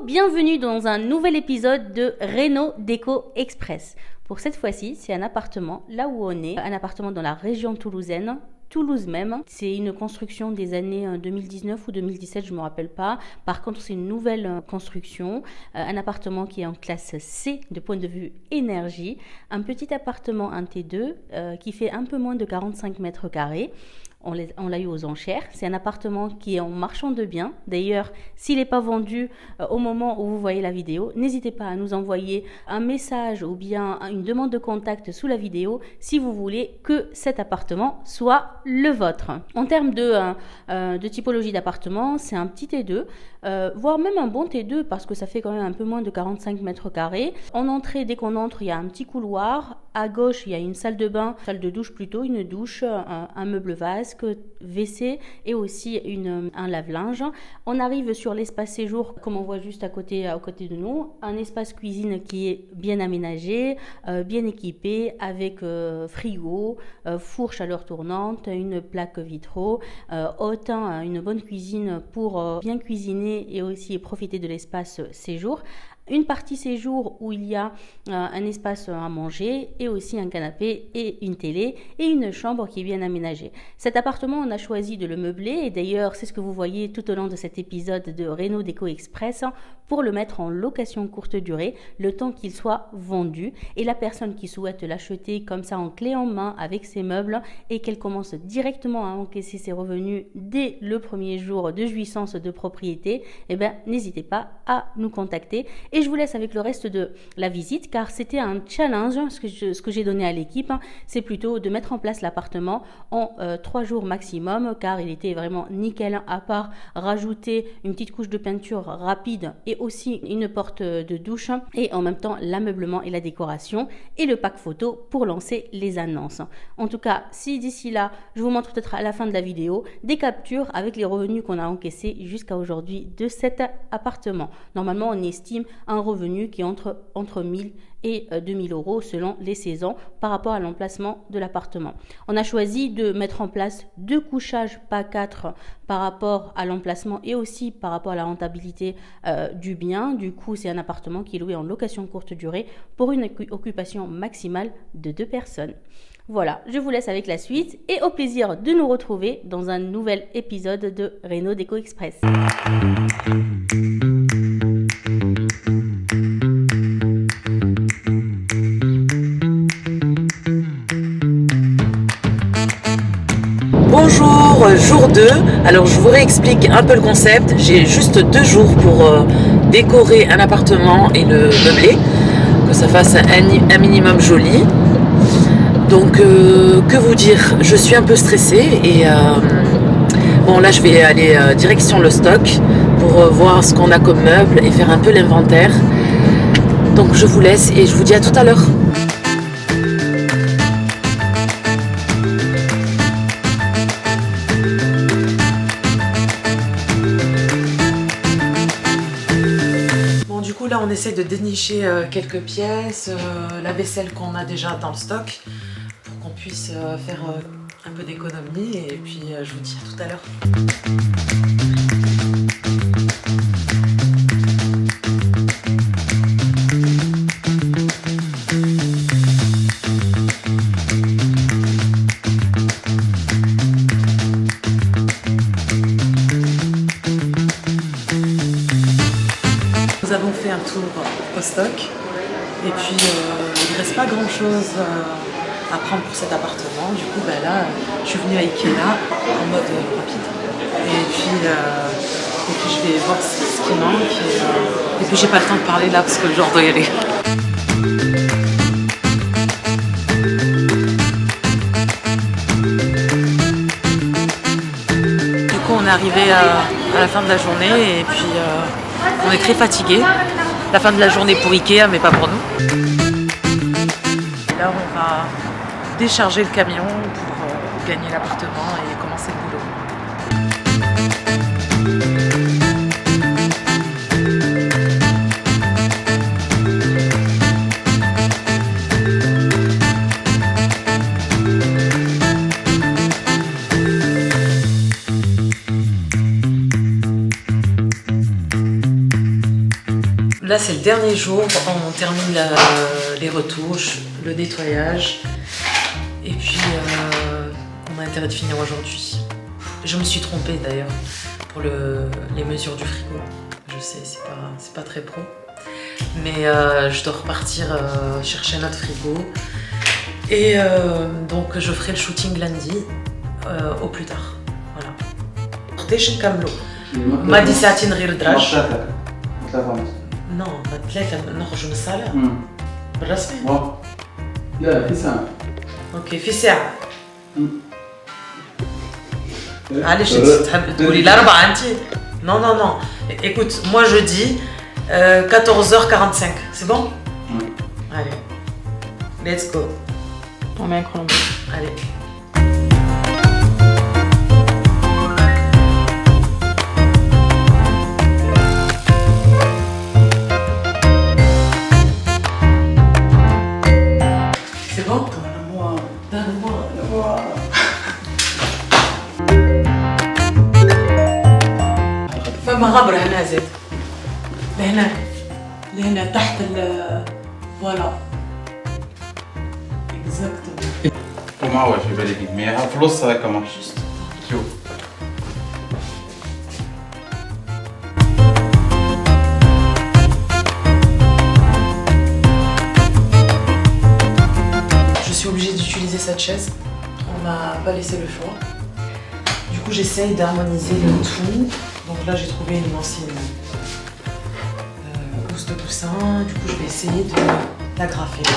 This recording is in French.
bienvenue dans un nouvel épisode de Réno Déco Express. Pour cette fois-ci, c'est un appartement, là où on est, un appartement dans la région toulousaine, Toulouse même. C'est une construction des années 2019 ou 2017, je ne me rappelle pas. Par contre, c'est une nouvelle construction, un appartement qui est en classe C de point de vue énergie, un petit appartement, un T2, qui fait un peu moins de 45 mètres carrés. On l'a eu aux enchères. C'est un appartement qui est en marchand de biens. D'ailleurs, s'il n'est pas vendu au moment où vous voyez la vidéo, n'hésitez pas à nous envoyer un message ou bien une demande de contact sous la vidéo si vous voulez que cet appartement soit le vôtre. En termes de typologie d'appartement, c'est un petit T2, voire même un bon T2 parce que ça fait quand même un peu moins de 45 mètres carrés. En entrée, dès qu'on entre, il y a un petit couloir. À gauche, il y a une salle de bain, salle de douche plutôt, une douche, un meuble vasque, WC et aussi un lave-linge. On arrive sur l'espace séjour, comme on voit juste à côté de nous, un espace cuisine qui est bien aménagé, bien équipé, avec frigo, four chaleur tournante, une plaque vitraux, haute, une bonne cuisine pour bien cuisiner et aussi profiter de l'espace séjour. Une partie séjour où il y a un espace à manger et aussi un canapé et une télé et une chambre qui est bien aménagée. Cet appartement, on a choisi de le meubler et d'ailleurs, c'est ce que vous voyez tout au long de cet épisode de Réno Déco Express pour le mettre en location courte durée, le temps qu'il soit vendu. Et la personne qui souhaite l'acheter comme ça en clé en main avec ses meubles et qu'elle commence directement à encaisser ses revenus dès le premier jour de jouissance de propriété, n'hésitez pas à nous contacter. Et je vous laisse avec le reste de la visite car c'était un challenge, ce que j'ai donné à l'équipe, c'est plutôt de mettre en place l'appartement en 3 jours maximum car il était vraiment nickel, à part rajouter une petite couche de peinture rapide et aussi une porte de douche et en même temps l'ameublement et la décoration et le pack photo pour lancer les annonces. En tout cas, si d'ici là, je vous montre peut-être à la fin de la vidéo des captures avec les revenus qu'on a encaissés jusqu'à aujourd'hui de cet appartement. Normalement, on estime un revenu qui est entre 1000 et 2000 euros selon les saisons par rapport à l'emplacement de l'appartement. On a choisi de mettre en place 2 couchages, pas 4, par rapport à l'emplacement et aussi par rapport à la rentabilité du bien. Du coup, c'est un appartement qui est loué en location courte durée pour une occupation maximale de 2 personnes. Voilà, je vous laisse avec la suite et au plaisir de nous retrouver dans un nouvel épisode de Réno Déco Express. Bonjour, jour 2. Alors je vous réexplique un peu le concept. J'ai juste 2 jours pour décorer un appartement et le meubler, que ça fasse un minimum joli. Donc que vous dire, je suis un peu stressée et bon là je vais aller direction le stock pour voir ce qu'on a comme meubles et faire un peu l'inventaire. Donc je vous laisse et je vous dis à tout à l'heure. Là on essaie de dénicher quelques pièces, la vaisselle qu'on a déjà dans le stock pour qu'on puisse faire un peu d'économie et puis je vous dis à tout à l'heure. Nous avons fait un tour au stock et puis il ne reste pas grand chose à prendre pour cet appartement. Du coup là je suis venue à Ikea en mode rapide et puis je vais voir ce qui manque et puis j'ai pas le temps de parler là parce que le genre doit y aller. Du coup on est arrivé à la fin de la journée et puis on est très fatigué. La fin de la journée pour Ikea, mais pas pour nous. Là, on va décharger le camion pour gagner l'appartement et commencer le boulot. Là, c'est le dernier jour. On termine les retouches, le nettoyage. Et puis, on a intérêt de finir aujourd'hui. Je me suis trompée d'ailleurs pour les mesures du frigo. Je sais, c'est pas très pro. Mais je dois repartir chercher notre frigo. Et donc, je ferai le shooting lundi au plus tard. Voilà. قداش نكملوا؟ ما دي ساعتين غير دراج. Non, ما ثلاثة نخرجوا من الصالة. بالرسمي؟ لا في ساعة. اوكي في ساعة. علاش تحب تقولي الأربعة أنت؟ Non, non, non. Écoute, moi je dis 14h45. C'est bon? Allez. Let's go. On met un chronomètre. Allez. C'est bon? Donne-moi. فما غبرة هنا زاد. لهنا تحت فوالا. Exactement. ومعوج في بالي مياه في الوسط هذا كمان. شوف. Je suis obligée d'utiliser cette chaise. On m'a pas laissé le choix. Du coup, j'essaye d'harmoniser le tout. Donc là, j'ai trouvé une ancienne housse de coussin. Du coup, je vais essayer de l'agrafer.